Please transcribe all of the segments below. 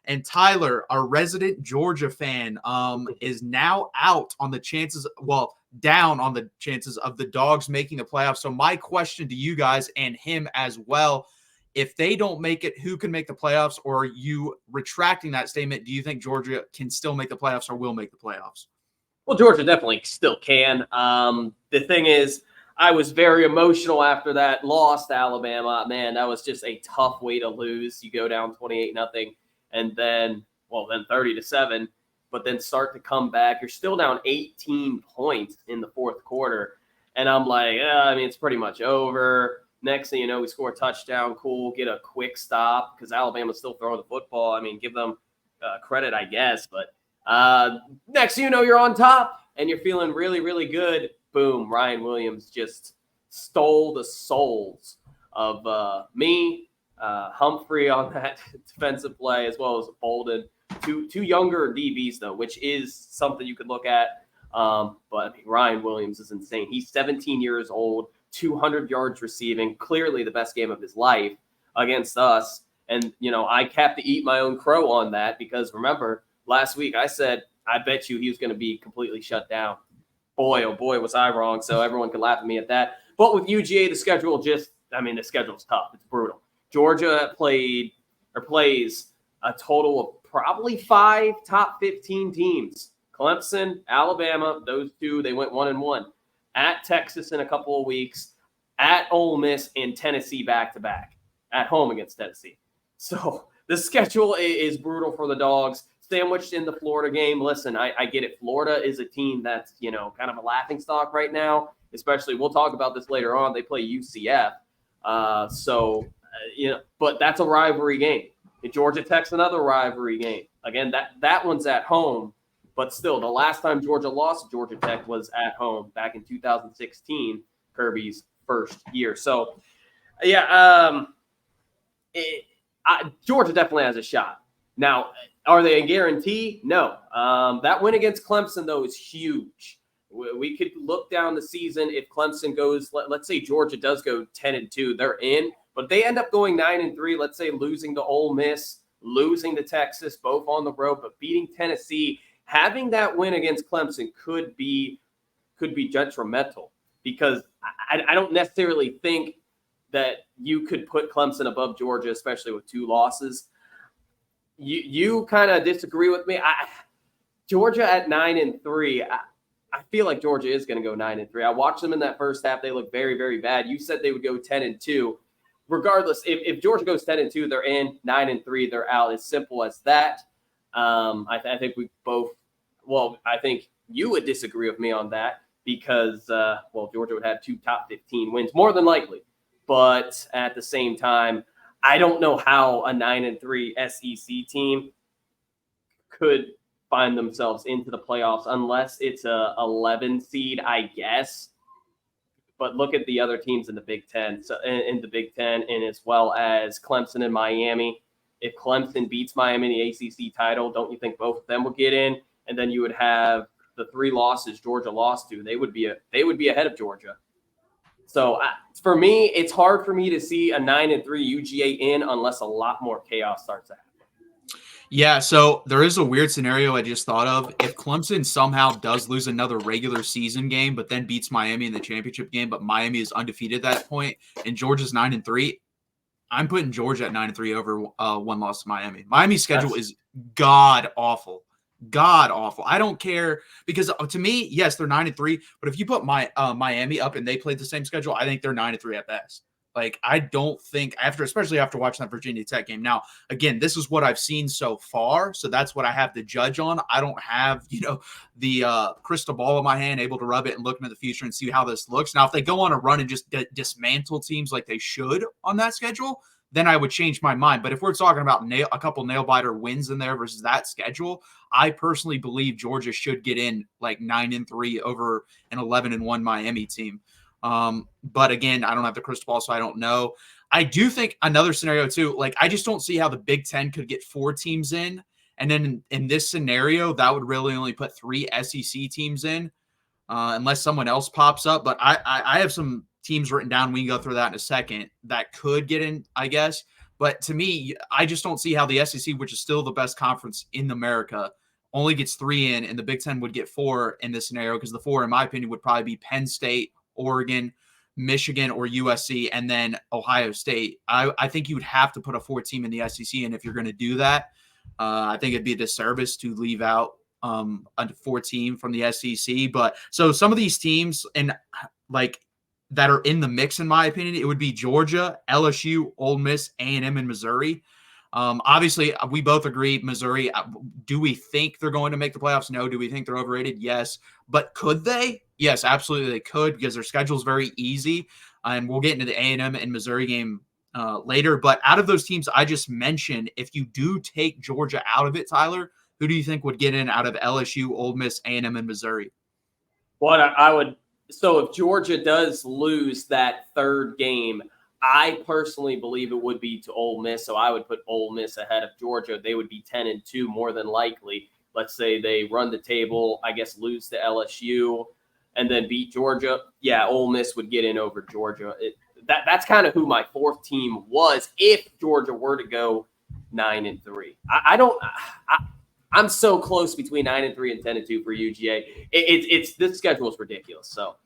And Tyler, our resident Georgia fan, is now out on the chances, down on the chances of the Dogs making the playoffs. So my question to you guys and him as well, if they don't make it, who can make the playoffs? Or are you retracting that statement? Do you think Georgia can still make the playoffs or will make the playoffs? Well, Georgia definitely still can. The thing is, I was very emotional after that loss to Alabama. Man, that was just a tough way to lose. You go down 28-0 and then 30-7, but then start to come back. You're still down 18 points in the fourth quarter. And I'm like, it's pretty much over. Next thing you know, we score a touchdown. Cool, get a quick stop because Alabama's still throwing the football. I mean, give them credit, I guess. But next thing you know, you're on top and you're feeling really, really good. Boom, Ryan Williams just stole the souls of me, Humphrey on that defensive play, as well as Bolden. Two younger DBs, though, which is something you could look at. But Ryan Williams is insane. He's 17 years old, 200 yards receiving, clearly the best game of his life against us. And, I have to eat my own crow on that because, remember, last week I said, I bet you he was going to be completely shut down. Boy, oh boy, was I wrong. So everyone can laugh at me at that. But with UGA, the schedule's tough. It's brutal. Georgia plays a total of probably 5 top 15 teams. Clemson, Alabama, those two, they went 1-1. At Texas in a couple of weeks, at Ole Miss and Tennessee back-to-back, at home against Tennessee. So the schedule is brutal for the Dogs. Sandwiched in the Florida game. Listen, I get it. Florida is a team that's, kind of a laughingstock right now, especially we'll talk about this later on. They play UCF. But that's a rivalry game. Georgia Tech's another rivalry game. Again, that one's at home, but still the last time Georgia lost to Georgia Tech was at home back in 2016, Kirby's first year. So, Georgia definitely has a shot. Now, are they a guarantee? No. That win against Clemson, though, is huge. We could look down the season if Clemson goes, let's say Georgia does go 10-2, they're in. But they end up going 9-3, let's say losing to Ole Miss, losing to Texas, both on the road, but beating Tennessee. Having that win against Clemson could be detrimental because I don't necessarily think that you could put Clemson above Georgia, especially with 2 losses. You kind of disagree with me. Georgia at 9-3. I feel like Georgia is going to go 9-3. I watched them in that first half. They look very, very bad. You said they would go 10-2. Regardless, if Georgia goes 10-2, they're in. 9-3, they're out. As simple as that. I think we both. Well, I think you would disagree with me on that because Georgia would have 2 top 15 wins more than likely. But at the same time, I don't know how a 9-3 SEC team could find themselves into the playoffs unless it's a 11 seed, I guess. But look at the other teams in the Big Ten, and as well as Clemson and Miami. If Clemson beats Miami in the ACC title, don't you think both of them would get in? And then you would have the 3 losses Georgia lost to. They would be ahead of Georgia. So for me, it's hard for me to see a 9-3 UGA in unless a lot more chaos starts to happen. Yeah, so there is a weird scenario I just thought of. If Clemson somehow does lose another regular season game, but then beats Miami in the championship game, but Miami is undefeated at that point, and Georgia's 9-3, I'm putting Georgia at 9-3 over 1 loss to Miami. Miami's schedule is god awful. God awful. I don't care because to me, yes, they're 9-3, but if you put Miami up and they played the same schedule, I think they're 9-3 at best. Like, I don't think especially after watching that Virginia Tech game. Now, again, this is what I've seen so far, so that's what I have to judge on. I don't have, the crystal ball in my hand, able to rub it and look into the future and see how this looks. Now, if they go on a run and just dismantle teams like they should on that schedule, then I would change my mind. But if we're talking about a couple nail-biter wins in there versus that schedule, I personally believe Georgia should get in like 9-3 over an 11-1 Miami team. But again, I don't have the crystal ball, so I don't know. I do think another scenario too, like I just don't see how the Big Ten could get 4 teams in. And then in this scenario, that would really only put 3 SEC teams in, unless someone else pops up. But I have some teams written down. We can go through that in a second that could get in, I guess. But to me, I just don't see how the SEC, which is still the best conference in America, only gets 3 in, and the Big Ten would get 4 in this scenario, because the 4, in my opinion, would probably be Penn State, Oregon, Michigan, or USC, and then Ohio State. I think you would have to put a 4th team in the SEC, and if you're going to do that, I think it'd be a disservice to leave out a 4th team from the SEC. But so some of these teams and like that are in the mix, in my opinion, it would be Georgia, LSU, Ole Miss, A&M, and Missouri. Obviously, we both agree Missouri. Do we think they're going to make the playoffs? No. Do we think they're overrated? Yes. But could they? Yes, absolutely they could, because their schedule is very easy. And we'll get into the A&M and Missouri game later. But out of those teams I just mentioned, if you do take Georgia out of it, Tyler, who do you think would get in out of LSU, Ole Miss, A&M, and Missouri? What I would – so if Georgia does lose that 3rd game, I personally believe it would be to Ole Miss, so I would put Ole Miss ahead of Georgia. They would be 10-2 more than likely. Let's say they run the table, I guess lose to LSU, and then beat Georgia. Yeah, Ole Miss would get in over Georgia. That's kind of who my 4th team was if Georgia were to go 9-3. I'm so close between 9-3 and 10-2 for UGA. It's this schedule is ridiculous. So,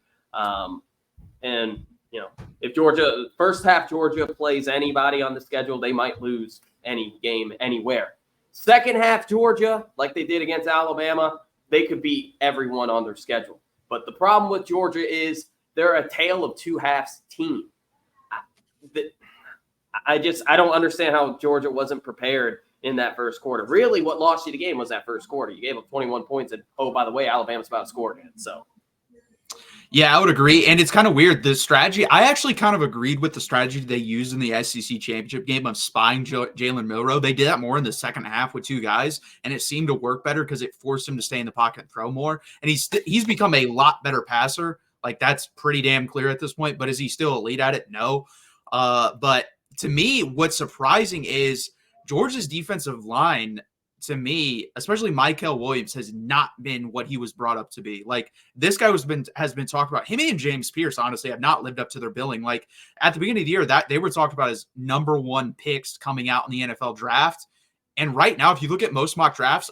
and you know, if Georgia first half Georgia plays anybody on the schedule, they might lose any game anywhere. Second half Georgia, like they did against Alabama, they could beat everyone on their schedule. But the problem with Georgia is they're a tale of 2 halves team. I don't understand how Georgia wasn't prepared in that first quarter. Really, what lost you the game was that first quarter. You gave up 21 points, and oh, by the way, Alabama's about to score again. So. Yeah, I would agree. And it's kind of weird. The strategy, I actually kind of agreed with the strategy they used in the SEC championship game of spying Jalen Milroe. They did that more in the second half with 2 guys, and it seemed to work better because it forced him to stay in the pocket and throw more. And he's become a lot better passer. Like, that's pretty damn clear at this point. But is he still elite at it? No. But to me, what's surprising is Georgia's defensive line, to me, especially Michael Williams, has not been what he was brought up to be. Like, this guy has been talked about. Him and James Pierce, honestly, have not lived up to their billing. Like, at the beginning of the year, that they were talked about as number 1 picks coming out in the NFL draft. And right now, if you look at most mock drafts,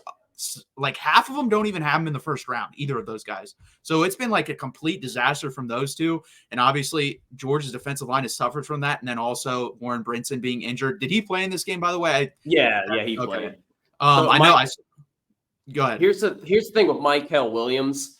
like half of them don't even have them in the first round, either of those guys. So it's been like a complete disaster from those two. And obviously, Georgia's defensive line has suffered from that. And then also Warren Brinson being injured. Did he play in this game, by the way? Yeah, he played. So go ahead. Here's the thing with Michael Williams.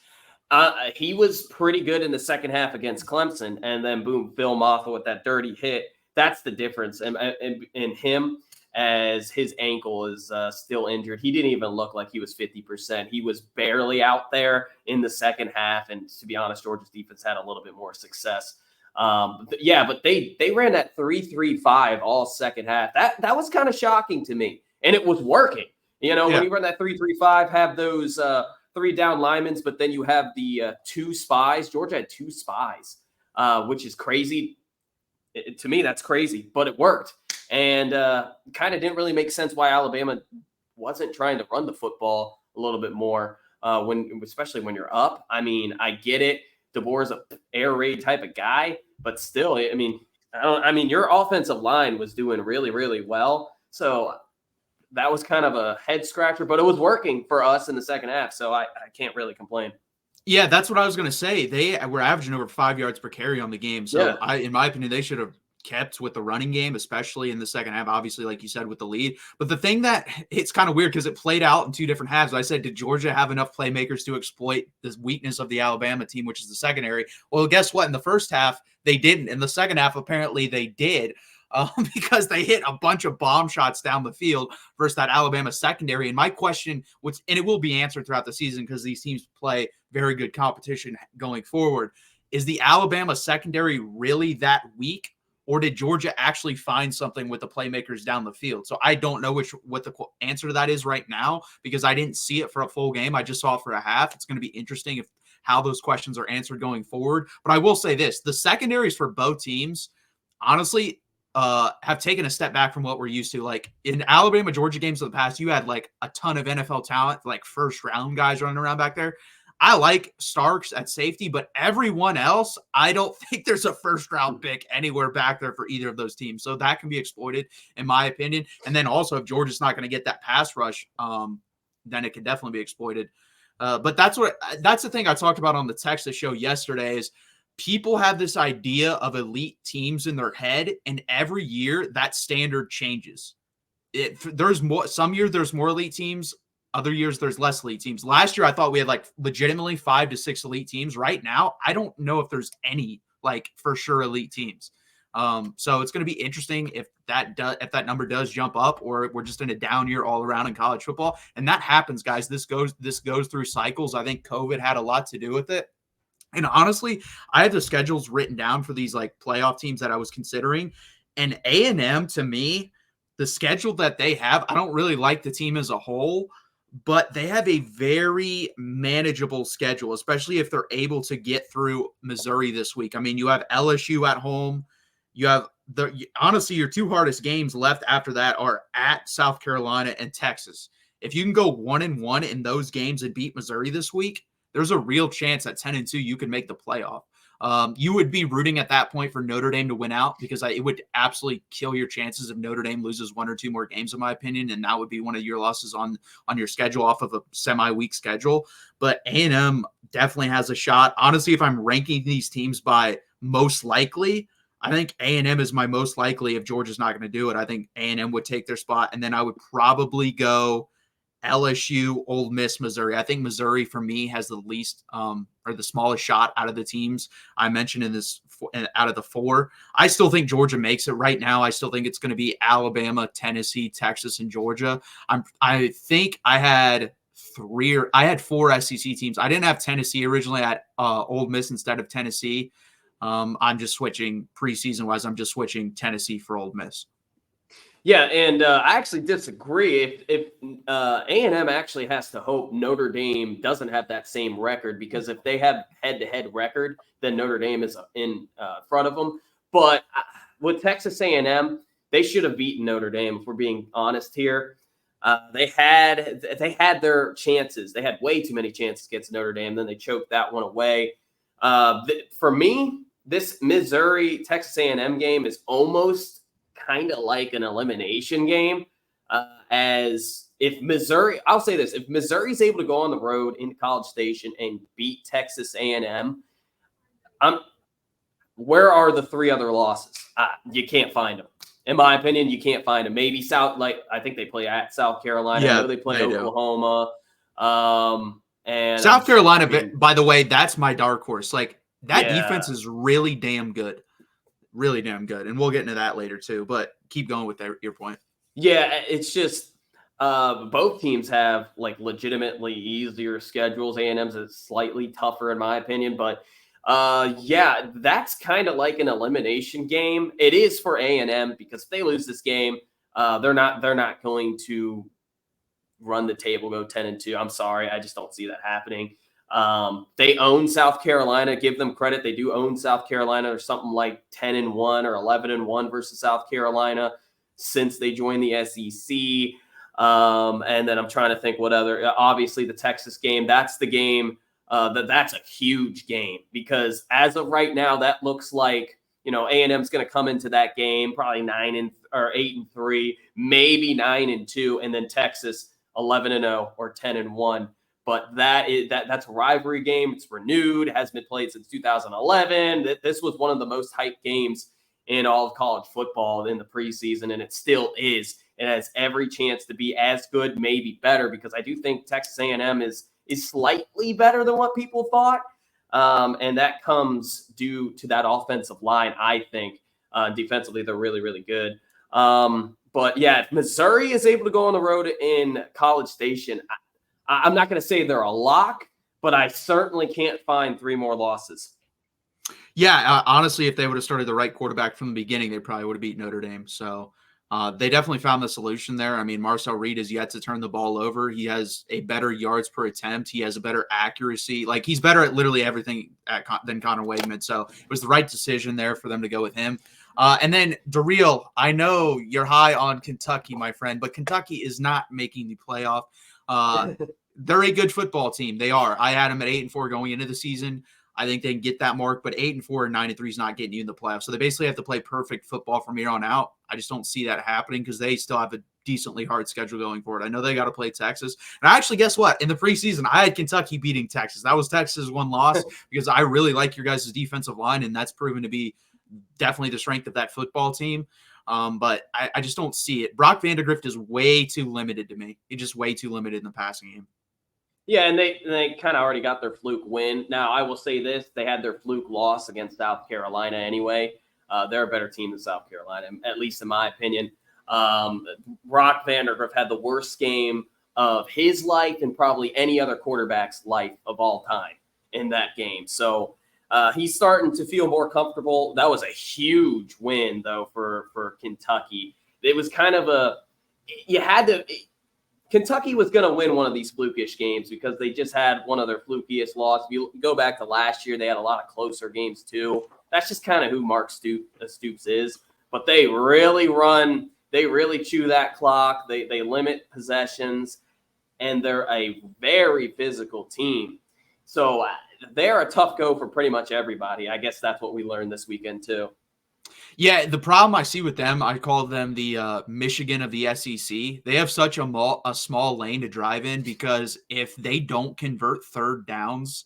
He was pretty good in the second half against Clemson, and then boom, Phil Maffa with that dirty hit. That's the difference in him, as his ankle is still injured. He didn't even look like he was 50%. He was barely out there in the second half, and to be honest, Georgia's defense had a little bit more success. But they ran that 3-3-5 all second half. That was kind of shocking to me. And it was working. You know, when you run that 3-3-5, have those 3 down linemen, but then you have the 2 spies. Georgia had 2 spies, which is crazy. To me, that's crazy, but it worked. And kind of didn't really make sense why Alabama wasn't trying to run the football a little bit more, especially when you're up. I mean, I get it. DeBoer's an air raid type of guy, but still, I mean, your offensive line was doing really, really well. So that was kind of a head scratcher, but it was working for us in the second half. So I can't really complain. Yeah, that's what I was going to say. They were averaging over 5 yards per carry on the game. So in my opinion, they should have kept with the running game, especially in the second half, obviously, like you said, with the lead. But the thing that it's kind of weird because it played out in 2 different halves. I said, did Georgia have enough playmakers to exploit this weakness of the Alabama team, which is the secondary? Well, guess what? In the first half, they didn't. In the second half, apparently they did. Because they hit a bunch of bomb shots down the field versus that Alabama secondary. And my question, and it will be answered throughout the season because these teams play very good competition going forward, is the Alabama secondary really that weak, or did Georgia actually find something with the playmakers down the field? So I don't know what the answer to that is right now because I didn't see it for a full game. I just saw it for a half. It's going to be interesting how those questions are answered going forward. But I will say this, the secondaries for both teams, honestly, have taken a step back from what we're used to. Like in Alabama, Georgia games of the past, you had like a ton of NFL talent, like first round guys running around back there. I like Starks at safety, but everyone else, I don't think there's a first-round pick anywhere back there for either of those teams. So that can be exploited, in my opinion. And then also, if Georgia's not going to get that pass rush, then it can definitely be exploited. But that's the thing I talked about on the Texas show yesterday is people have this idea of elite teams in their head, and every year that standard changes. There's more. Some years there's more elite teams. Other years there's less elite teams. Last year I thought we had like legitimately 5 to 6 elite teams. Right now I don't know if there's any like for sure elite teams. So it's going to be interesting if that number does jump up, or we're just in a down year all around in college football. And that happens, guys. This goes through cycles. I think COVID had a lot to do with it. And honestly, I have the schedules written down for these like playoff teams that I was considering. And A&M, to me, the schedule that they have, I don't really like the team as a whole, but they have a very manageable schedule, especially if they're able to get through Missouri this week. I mean, you have LSU at home. You have honestly, your 2 hardest games left after that are at South Carolina and Texas. If you can go 1-1 in those games and beat Missouri this week, there's a real chance at 10-2 you can make the playoff. You would be rooting at that point for Notre Dame to win out, because it would absolutely kill your chances if Notre Dame loses 1 or 2 more games, in my opinion, and that would be one of your losses on your schedule off of a semi-weak schedule. But A&M definitely has a shot. Honestly, if I'm ranking these teams by most likely, I think A&M is my most likely. If Georgia's not going to do it, I think A&M would take their spot, and then I would probably go LSU, Ole Miss, Missouri. I think Missouri for me has the least or the smallest shot out of the teams I mentioned in this out of the 4. I still think Georgia makes it right now. I still think it's going to be Alabama, Tennessee, Texas, and Georgia. I think I had 4 SEC teams. I didn't have Tennessee originally. I had Ole Miss instead of Tennessee. I'm just switching preseason wise. I'm just switching Tennessee for Ole Miss. Yeah, and I actually disagree. If A&M actually has to hope Notre Dame doesn't have that same record, because if they have head-to-head record, then Notre Dame is in front of them. But with Texas A&M, they should have beaten Notre Dame, if we're being honest here. They had their chances. They had way too many chances against Notre Dame. Then they choked that one away. For me, this Missouri-Texas A&M game is almost kind of like an elimination game, as if Missouri, I'll say this, if Missouri's able to go on the road in College Station and beat Texas A&M, where are the 3 other losses? You can't find them. In my opinion, you can't find them. Maybe I think they play at South Carolina. Yeah, I know they play Oklahoma. And South Carolina, by the way, that's my dark horse. Like, that defense is really damn good. Really damn good. And we'll get into that later too, but keep going with your point. Yeah, it's just both teams have like legitimately easier schedules. A&M's is slightly tougher in my opinion, but yeah, that's kind of like an elimination game. It is for A&M, because if they lose this game, they're not going to run the table, go 10-2. I'm sorry, I just don't see that happening. They own South Carolina. Give them credit. They do own South Carolina, or something like 10-1 or 11-1 versus South Carolina since they joined the SEC. And then I'm trying to think what other, obviously the Texas game, that's the game that's a huge game, because as of right now, that looks like, A&M's going to come into that game probably 8-3, maybe 9-2, and then Texas 11-0 or 10-1. But that's a rivalry game. It's renewed. It hasn't been played since 2011. This was one of the most hyped games in all of college football in the preseason, and it still is. It has every chance to be as good, maybe better, because I do think Texas A&M is slightly better than what people thought, and that comes due to that offensive line, I think. Defensively, they're really, really good. But, yeah, if Missouri is able to go on the road in College Station, I'm not going to say they're a lock, but I certainly can't find 3 more losses. Yeah, honestly, if they would have started the right quarterback from the beginning, they probably would have beat Notre Dame. So they definitely found the solution there. I mean, Marcel Reed has yet to turn the ball over. He has a better yards per attempt. He has a better accuracy. Like, he's better at literally everything than Connor Wegman. So it was the right decision there for them to go with him. And then Dareal, I know you're high on Kentucky, my friend, but Kentucky is not making the playoff. They're a good football team. They are. I had them at 8-4 going into the season. I think they can get that mark, but 8-4 and 9-3 is not getting you in the playoffs. So they basically have to play perfect football from here on out. I just don't see that happening because they still have a decently hard schedule going forward. I know they got to play Texas. And actually, guess what? In the preseason, I had Kentucky beating Texas. That was Texas' one loss because I really like your guys' defensive line, and that's proven to be definitely the strength of that football team. But I just don't see it. Brock Vandegrift is way too limited to me. He's just way too limited in the passing game. Yeah, and they kind of already got their fluke win. Now, I will say this. They had their fluke loss against South Carolina anyway. They're a better team than South Carolina, at least in my opinion. Brock Vandegrift had the worst game of his life and probably any other quarterback's life of all time in that game. So he's starting to feel more comfortable. That was a huge win, though, for Kentucky. It was kind of Kentucky was going to win one of these flukish games because they just had one of their flukiest losses. If you go back to last year, they had a lot of closer games too. That's just kind of who Mark Stoops is. But they really run. They really chew that clock. They limit possessions, and they're a very physical team. So they're a tough go for pretty much everybody. I guess that's what we learned this weekend too. Yeah, the problem I see with them, I call them the Michigan of the SEC. They have such a small lane to drive in because if they don't convert third downs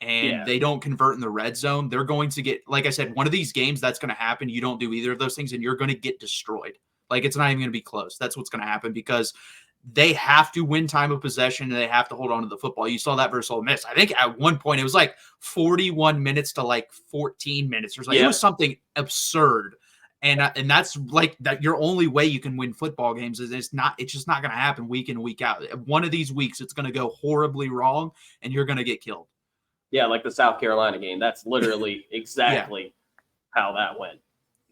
and they don't convert in the red zone, they're going to get, like I said, one of these games that's going to happen. You don't do either of those things, and you're going to get destroyed. Like, it's not even going to be close. That's what's going to happen because they have to win time of possession and they have to hold on to the football. You saw that versus Ole Miss. I think at one point it was like 41 minutes to like 14 minutes or something. It was something absurd. And that's like that. Your only way you can win football games is it's just not going to happen week in, week out. One of these weeks, it's going to go horribly wrong and you're going to get killed. Yeah. Like the South Carolina game. That's literally exactly how that went.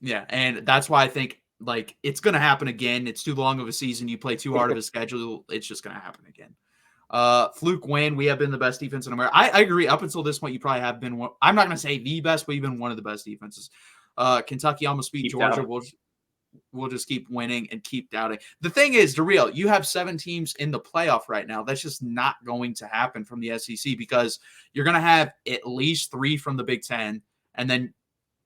Yeah. And that's why I think, like, it's going to happen again. It's too long of a season. You play too hard of a schedule. It's just going to happen again. Fluke win. We have been the best defense in America. I agree. Up until this point, you probably have been one. I'm not going to say the best, but you've been one of the best defenses. Kentucky almost beat Georgia. We'll just keep winning and keep doubting. The thing is, Dareal, you have 7 teams in the playoff right now. That's just not going to happen from the SEC because you're going to have at least 3 from the Big Ten. And then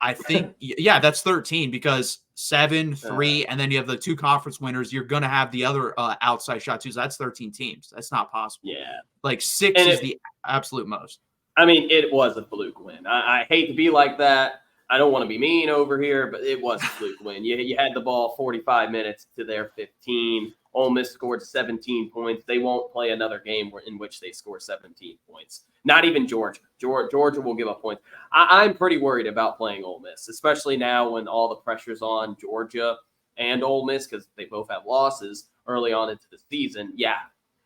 I think, that's 13 because 7, 3, and then you have the 2 conference winners. You're going to have the other outside shot too. So that's 13 teams. That's not possible. Yeah. Like 6 is the absolute most. I mean, it was a fluke win. I hate to be like that. I don't want to be mean over here, but it was a fluke win. You had the ball 45 minutes to their 15. Ole Miss scored 17 points. They won't play another game in which they score 17 points. Not even Georgia. Georgia will give up points. I'm pretty worried about playing Ole Miss, especially now when all the pressure's on Georgia and Ole Miss because they both have losses early on into the season. Yeah,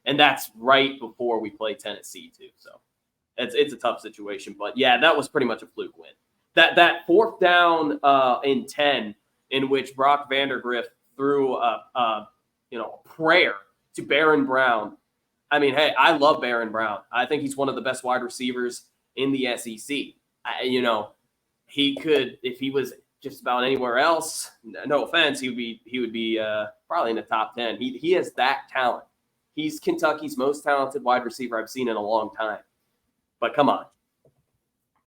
and that's right before we play Tennessee too. So it's a tough situation. But, yeah, that was pretty much a fluke win. That 4th down in 10 in which Brock Vandegrift threw a prayer to Baron Brown. I mean, hey, I love Baron Brown. I think he's one of the best wide receivers in the SEC. He could, if he was just about anywhere else, no offense, he would be probably in the top 10. He has that talent. He's Kentucky's most talented wide receiver I've seen in a long time. But come on,